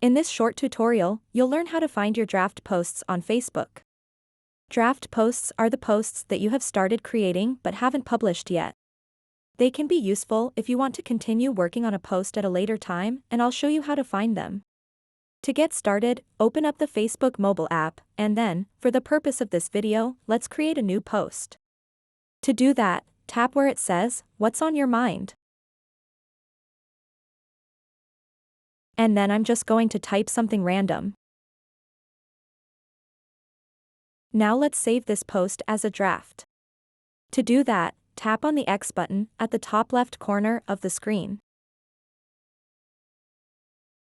In this short tutorial, you'll learn how to find your draft posts on Facebook. Draft posts are the posts that you have started creating but haven't published yet. They can be useful if you want to continue working on a post at a later time, and I'll show you how to find them. To get started, open up the Facebook mobile app, and then, for the purpose of this video, let's create a new post. To do that, tap where it says, "What's on your mind?" And then I'm just going to type something random. Now let's save this post as a draft. To do that, tap on the X button at the top left corner of the screen.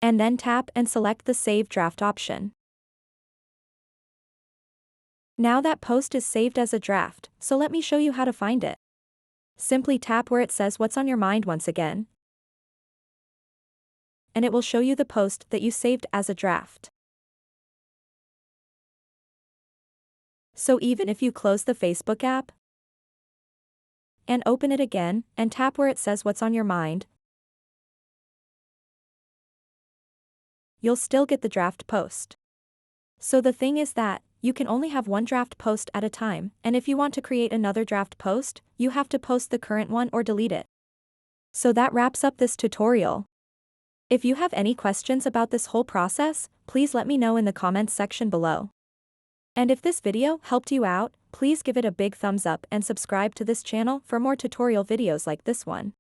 And then tap and select the Save Draft option. Now that post is saved as a draft, so let me show you how to find it. Simply tap where it says "What's on your mind" once again, and it will show you the post that you saved as a draft. So even if you close the Facebook app and open it again and tap where it says "What's on your mind," you'll still get the draft post. So the thing is that you can only have one draft post at a time, and if you want to create another draft post, you have to post the current one or delete it. So that wraps up this tutorial. If you have any questions about this whole process, please let me know in the comments section below. And if this video helped you out, please give it a big thumbs up and subscribe to this channel for more tutorial videos like this one.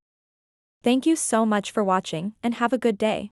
Thank you so much for watching, and have a good day.